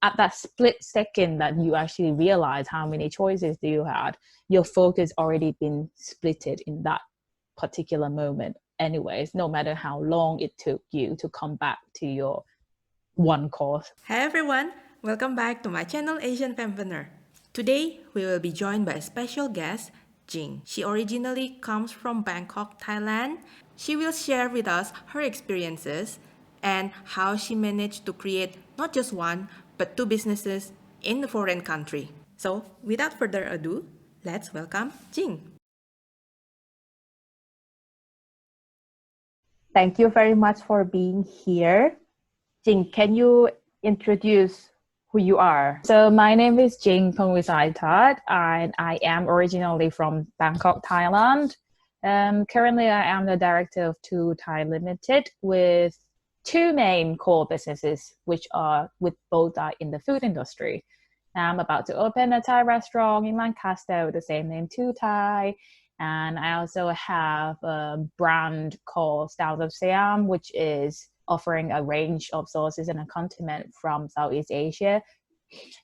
at that split second that you actually realize how many choices do you had, your focus already been splitted in that particular moment anyways, no matter how long it took you to come back to your one course. Hi everyone, welcome back to my channel Asian Fempreneur. Today we will be joined by a special guest, Jing. She originally comes from Bangkok, Thailand. She will share with us her experiences and how she managed to create not just one but two businesses in the foreign country. So without further ado, let's welcome Jing. Thank you very much for being here. Jing, can you introduce who you are? So my name is Jing Pongwisaitat, and I am originally from Bangkok, Thailand. Currently, I am the director of Two Thai Limited with two main core businesses, which both are in the food industry. I'm about to open a Thai restaurant in Lancaster with the same name, Two Thai. And I also have a brand called Styles of Siam, which is offering a range of sauces and accompaniment from Southeast Asia.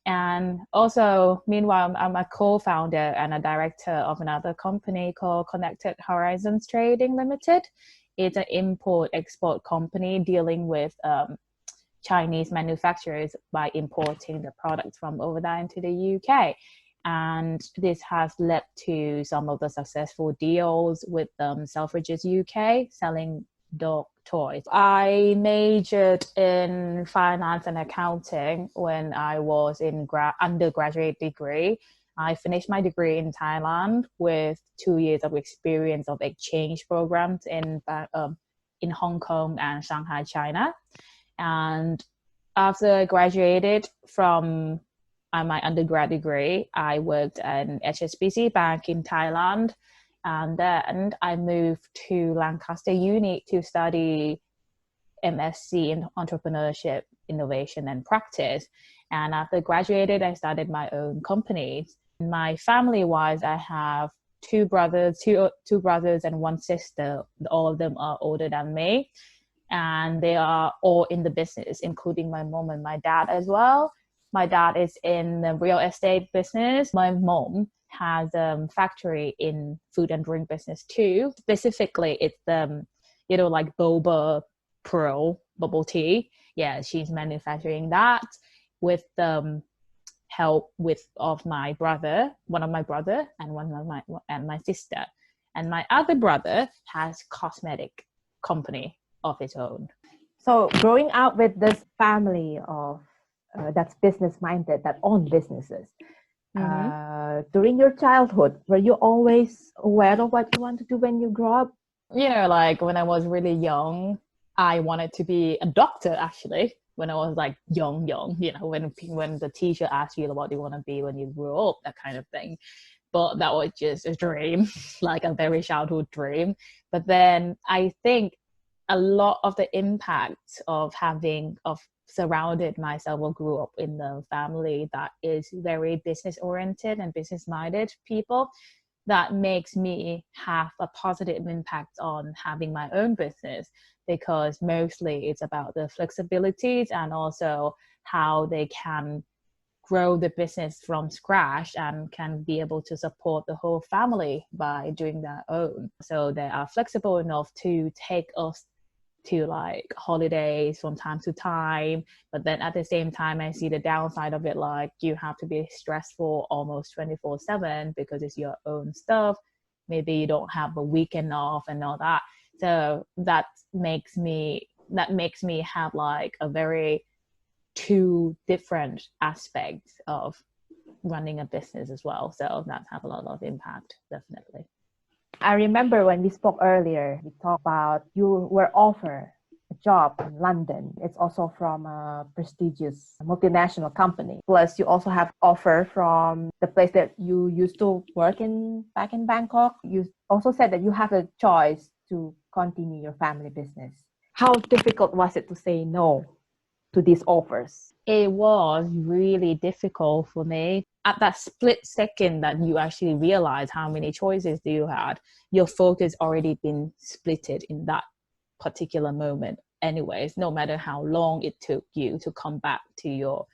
And also, meanwhile, I'm a co-founder and a director of another company called Connected Horizons Trading Limited. It's an import-export company dealing with Chinese manufacturers by importing the products from over there into the UK. And this has led to some of the successful deals with Selfridges UK selling dog toys. I majored in finance and accounting when I was in undergraduate degree. I finished my degree in Thailand with 2 years of experience of exchange programs in Hong Kong and Shanghai, China. And after I graduated from my undergrad degree, I worked at HSBC Bank in Thailand. And then I moved to Lancaster Uni to study MSc in entrepreneurship, innovation, and practice. And after graduated, I started my own company. My family-wise, I have two brothers and one sister. All of them are older than me. And they are all in the business, including my mom and my dad as well. My dad is in the real estate business. My mom has a factory in food and drink business too. Specifically, it's like Boba Pro bubble tea. Yeah, she's manufacturing that with the help of my brother, one of my brother, and my sister. And my other brother has cosmetic company of his own. So growing up with this family of that's business-minded, that own businesses, during your childhood, were you always aware of what you want to do when you grow up? Like when I was really young, I wanted to be a doctor, actually. When I was like young, when the teacher asked you what you want to be when you grow up, that kind of thing. But that was just a dream, like a very childhood dream. But then I think a lot of the impact of surrounded myself or grew up in the family that is very business oriented and business minded people, that makes me have a positive impact on having my own business, because mostly it's about the flexibilities and also how they can grow the business from scratch and can be able to support the whole family by doing their own. So they are flexible enough to take us to like holidays from time to time, but then at the same time I see the downside of it, like you have to be stressful almost 24/7 because it's your own stuff. Maybe you don't have a weekend off and all that. So that makes me have like a very two different aspects of running a business as well. So that have a lot of impact, definitely. I remember when we spoke earlier, we talked about you were offered a job in London. It's also from a prestigious multinational company. Plus, you also have offer from the place that you used to work in back in Bangkok. You also said that you have a choice to continue your family business. How difficult was it to say no to these offers? It was really difficult for me. At that split second that you actually realize how many choices do you had, your focus already been splitted in that particular moment anyways, no matter how long it took you to come back to your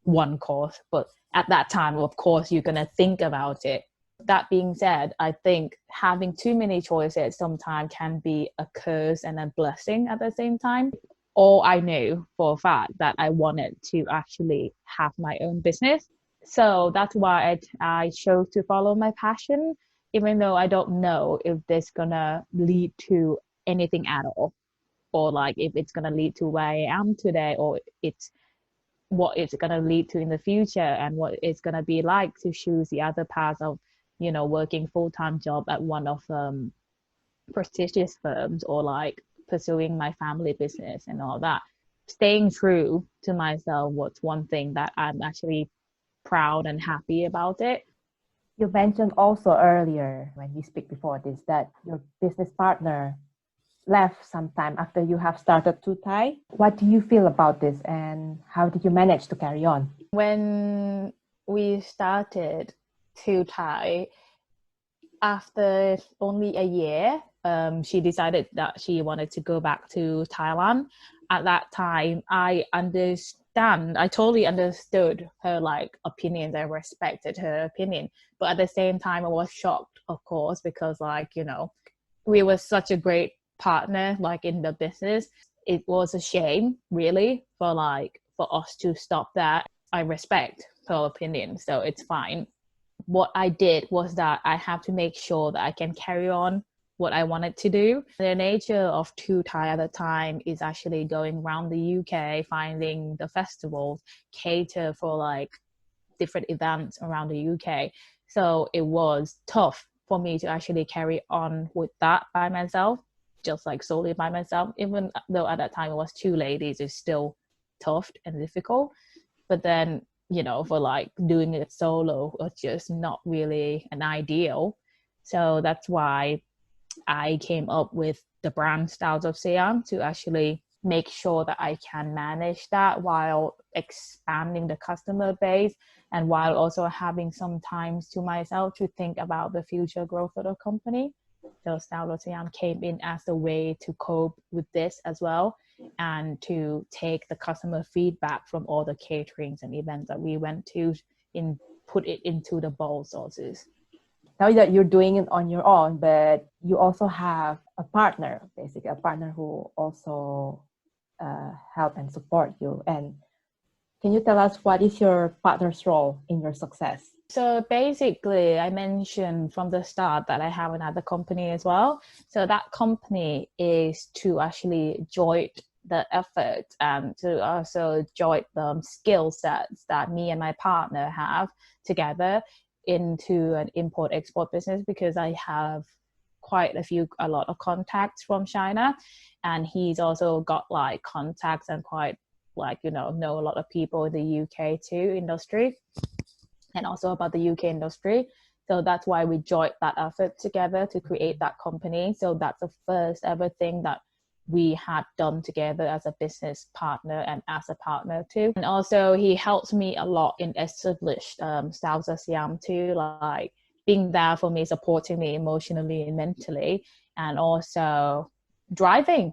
one course. But at that time, of course, you're going to think about it. That being said, I think having too many choices sometimes can be a curse and a blessing at the same time. All I knew for a fact that I wanted to actually have my own business. So that's why I chose to follow my passion, even though I don't know if this gonna lead to anything at all, or like if it's gonna lead to where I am today, or it's what it's gonna lead to in the future, and what it's gonna be like to choose the other path of, working full-time job at one of prestigious firms, or like pursuing my family business and all that. Staying true to myself was one thing that I'm actually proud and happy about it. You mentioned also earlier when we speak before this that your business partner left sometime after you have started Two Thai. What do you feel about this and how did you manage to carry on? When we started Two Thai, after only a year, she decided that she wanted to go back to Thailand. At that time, I totally understood her like opinions. I respected her opinion, but at the same time, I was shocked, of course, because like, we were such a great partner, like in the business. It was a shame, really, for us to stop that. I respect her opinion, so it's fine. What I did was that I have to make sure that I can carry on what I wanted to do. The nature of Two Thai at the time is actually going around the UK, finding the festivals, cater for like different events around the UK. So it was tough for me to actually carry on with that by myself, just like solely by myself. Even though at that time it was two ladies, it's still tough and difficult. But then, for like doing it solo was just not really an ideal. So that's why I came up with the brand Styles of Siam, to actually make sure that I can manage that while expanding the customer base, and while also having some time to myself to think about the future growth of the company. So Styles of Siam came in as a way to cope with this as well, and to take the customer feedback from all the caterings and events that we went to and put it into the bowl sauces. Now that you're doing it on your own, but you also have a partner, basically a partner who also help and support you. And can you tell us what is your partner's role in your success? So basically, I mentioned from the start that I have another company as well. So that company is to actually join the effort and to also join the skill sets that me and my partner have together into an import-export business, because I have a lot of contacts from China, and he's also got like contacts and quite like, know a lot of people in the UK too industry, and also about the UK industry. So that's why we joined that effort together to create that company. So that's the first ever thing that we had done together as a business partner and as a partner too. And also he helps me a lot in established Styles of Siam too, like being there for me, supporting me emotionally and mentally, and also driving,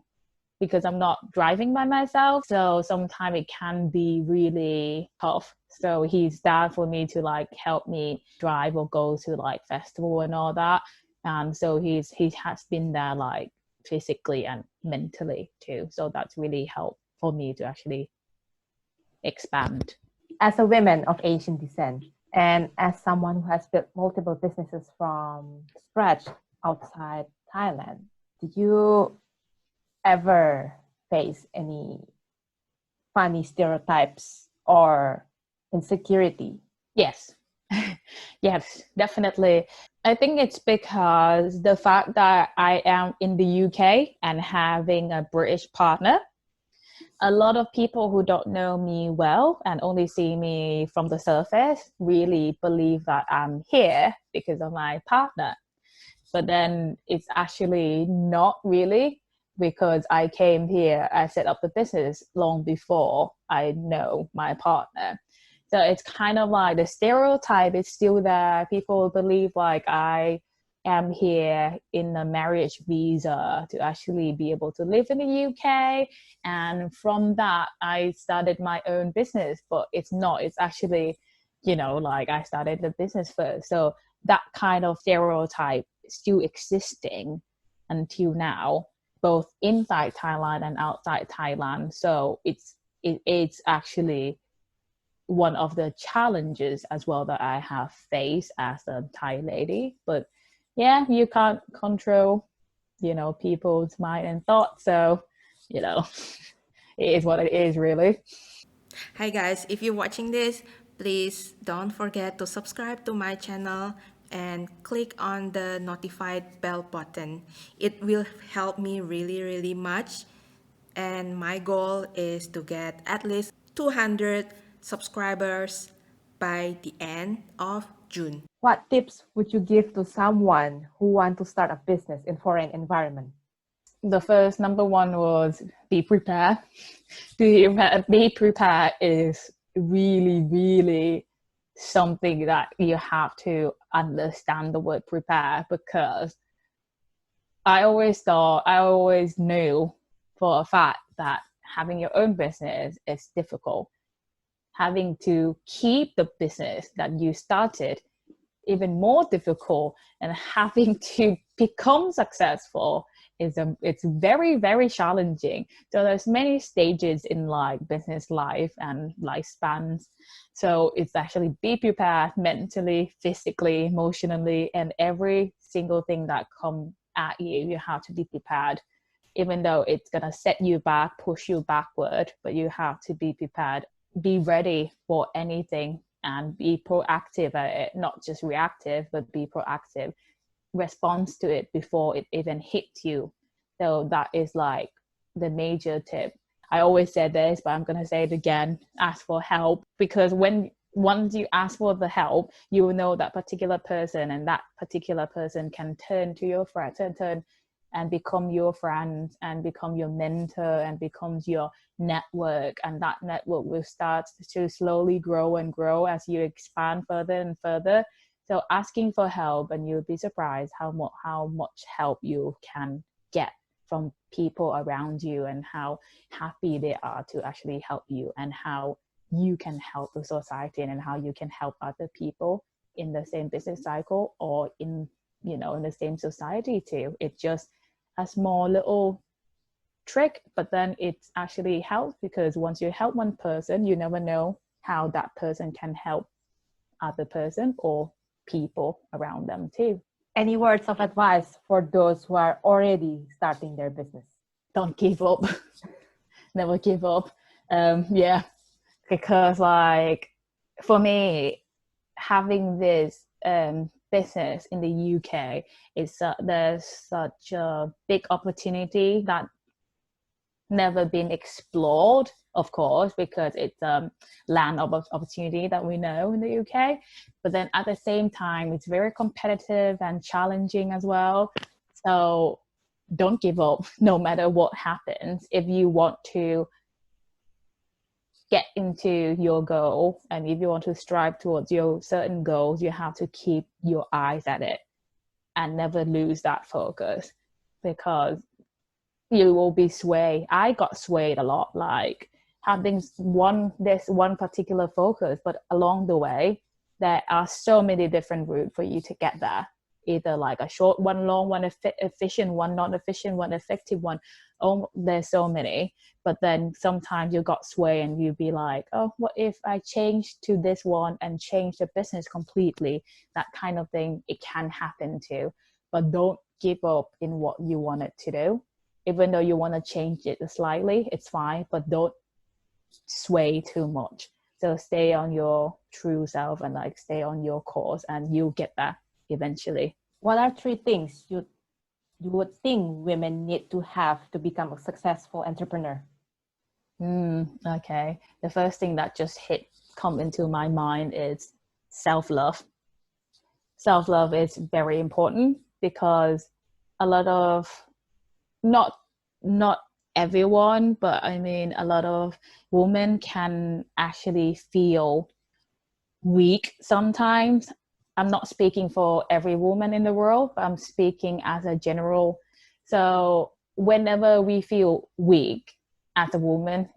because I'm not driving by myself. So sometimes it can be really tough. So he's there for me to like help me drive or go to like festival and all that. And so he has been there like physically and mentally too. So that's really helped for me to actually expand. As a woman of Asian descent, and as someone who has built multiple businesses from scratch outside Thailand, did you ever face any funny stereotypes or insecurity? Yes. Yes, definitely. I think it's because the fact that I am in the UK and having a British partner, a lot of people who don't know me well and only see me from the surface really believe that I'm here because of my partner. But then it's actually not really, because I came here, I set up the business long before I know my partner. So it's kind of like the stereotype is still there. People believe like I am here in a marriage visa to actually be able to live in the UK. And from that, I started my own business, but it's actually, like I started the business first. So that kind of stereotype is still existing until now, both inside Thailand and outside Thailand. So it's actually one of the challenges as well that I have faced as a Thai lady. But yeah, you can't control, people's mind and thoughts. So, it is what it is, really. Hi guys, if you're watching this, please don't forget to subscribe to my channel and click on the notified bell button. It will help me really, really much. And my goal is to get at least 200 subscribers by the end of June. What tips would you give to someone who want to start a business in foreign environment? The first number one was be prepared. Be prepared is really, really something that you have to understand the word prepare, because I always knew for a fact that having your own business is difficult. Having to keep the business that you started even more difficult, and having to become successful it's very, very challenging. So there's many stages in like business life and lifespans. So it's actually be prepared mentally, physically, emotionally, and every single thing that come at you have to be prepared. Even though it's gonna set you back, push you backward, but you have to be prepared. Be ready for anything and be proactive at it, not just reactive, but be proactive. Response to it before it even hits you. So that is like the major tip. I always said this, but I'm going to say it again: ask for help, because once you ask for the help, you will know that particular person, and that particular person can turn to your friend, turn and become your friend and become your mentor and becomes your network. And that network will start to slowly grow and grow as you expand further and further. So asking for help, and you'll be surprised how much help you can get from people around you, and how happy they are to actually help you, and how you can help the society, and how you can help other people in the same business cycle or in the same society too. It's just a small little trick, but then it actually helps, because once you help one person, you never know how that person can help other person or people around them too. Any words of advice for those who are already starting their business? Don't give up. Never give up. Because like for me, having this business in the UK, there's such a big opportunity that never been explored, of course, because it's land of opportunity that we know in the UK. But then at the same time, it's very competitive and challenging as well. So don't give up no matter what happens. If you want to get into your goal, and if you want to strive towards your certain goals, you have to keep your eyes at it and never lose that focus, because you will be swayed. I got swayed a lot, like having this one particular focus, but along the way there are so many different routes for you to get there. Either like a short one, long one, efficient one, not efficient one, effective one. Oh, there's so many. But then sometimes you got sway, and you be like, oh, what if I change to this one and change the business completely? That kind of thing, it can happen too. But don't give up in what you wanted to do. Even though you want to change it slightly, it's fine, but don't sway too much. So stay on your true self, and like stay on your course, and you'll get there eventually. What are 3 things you would think women need to have to become a successful entrepreneur? Okay. The first thing that just come into my mind is self-love. Self-love is very important, because a lot of not everyone, but I mean a lot of women can actually feel weak sometimes I'm not speaking for every woman in the world, but I'm speaking as a general. So whenever we feel weak as a woman,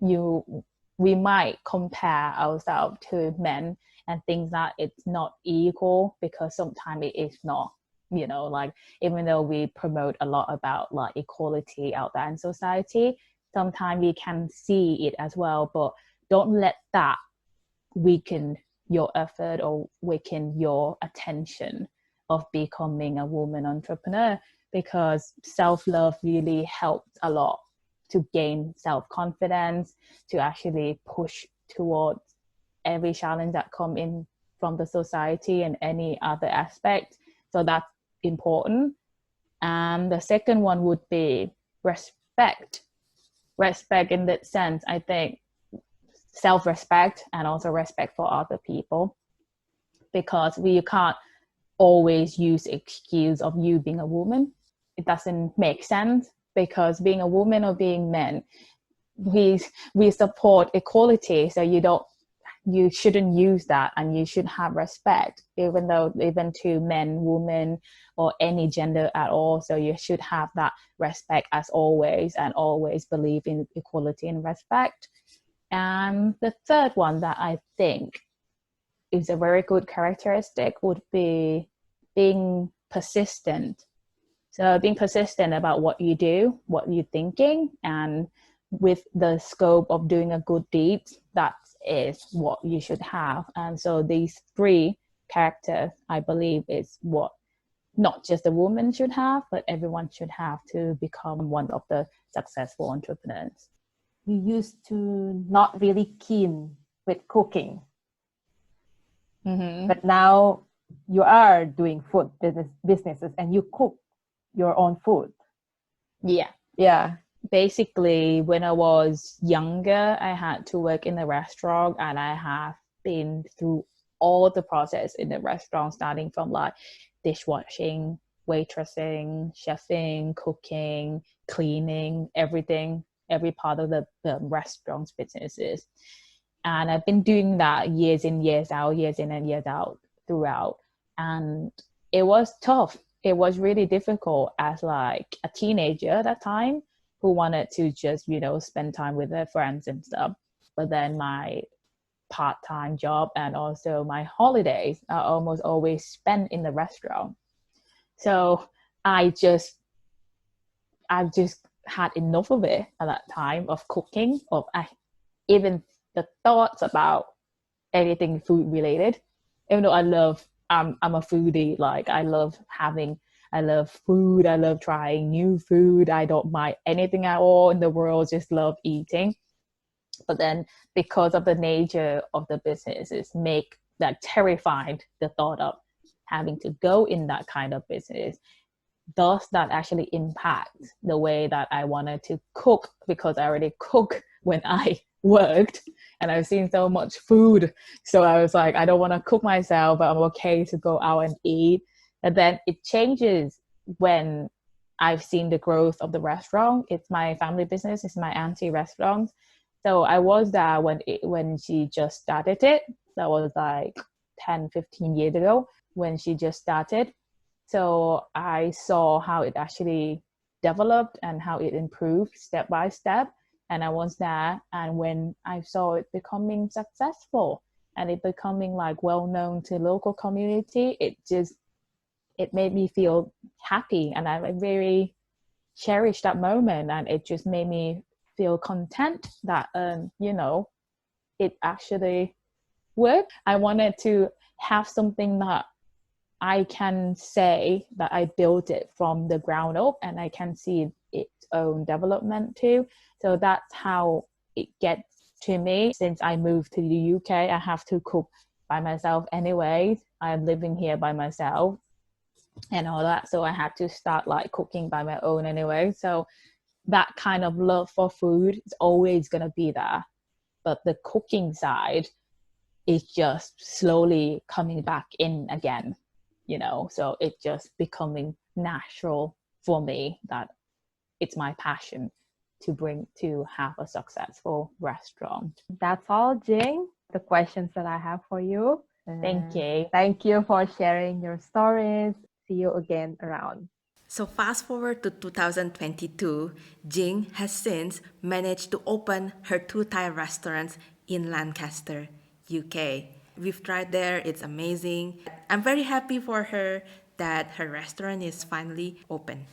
we might compare ourselves to men and think that it's not equal, because sometimes it is not. Like, even though we promote a lot about like equality out there in society, sometimes we can see it as well. But don't let that weaken your effort or weaken your attention of becoming a woman entrepreneur, because self-love really helps a lot to gain self-confidence, to actually push towards every challenge that come in from the society and any other aspect. So that's important. And the second one would be respect. Respect in that sense, I think, self-respect and also respect for other people, because we can't always use excuse of you being a woman. It doesn't make sense, because being a woman or being men, we support equality. So you shouldn't use that, and you should have respect, even to men, women, or any gender at all. So you should have that respect as always, and always believe in equality and respect. And the third one that I think is a very good characteristic would be being persistent. So being persistent about what you do, what you're thinking, and with the scope of doing a good deed, that is what you should have. And so these three characters, I believe, is what not just a woman should have, but everyone should have to become one of the successful entrepreneurs. You used to not really keen with cooking, but now you are doing food businesses and you cook your own food. Yeah. Basically, when I was younger, I had to work in a restaurant, and I have been through all the process in the restaurant, starting from like dishwashing, waitressing, chefing, cooking, cleaning, everything, every part of the restaurant's businesses. And I've been doing that years in, years out, years in and years out throughout. And it was tough. It was really difficult as like a teenager at that time, who wanted to just, spend time with their friends and stuff. But then my part-time job and also my holidays are almost always spent in the restaurant. So I've just had enough of it at that time, of cooking, even the thoughts about anything food related. Even though I'm a foodie, like I love food, I love trying new food, I don't mind anything at all in the world, just love eating. But then because of the nature of the businesses, make that terrified, the thought of having to go in that kind of business, does that actually impact the way that I wanted to cook? Because I already cook when I worked, and I've seen so much food, so I was like, I don't want to cook myself, but I'm okay to go out and eat. And then it changes when I've seen the growth of the restaurant. It's my family business, it's my auntie restaurant. So I was there when she just started it. That was like 10-15 years ago when she just started. So I saw how it actually developed and how it improved step by step. And I was there, and when I saw it becoming successful and it becoming like well known to local community, it made me feel happy, and I very cherished that moment, and it just made me feel content that it actually worked. I wanted to have something that I can say that I built it from the ground up, and I can see its own development too. So that's how it gets to me. Since I moved to the UK, I have to cook by myself anyway. I'm living here by myself and all that. So I had to start like cooking by my own anyway. So that kind of love for food is always going to be there. But the cooking side is just slowly coming back in again, so it's just becoming natural for me that it's my passion to have a successful restaurant. That's all, Jing, the questions that I have for you. Thank you. Thank you for sharing your stories. See you again around. So fast forward to 2022, Jing has since managed to open her two Thai restaurants in Lancaster, UK. We've tried there, it's amazing. I'm very happy for her that her restaurant is finally open.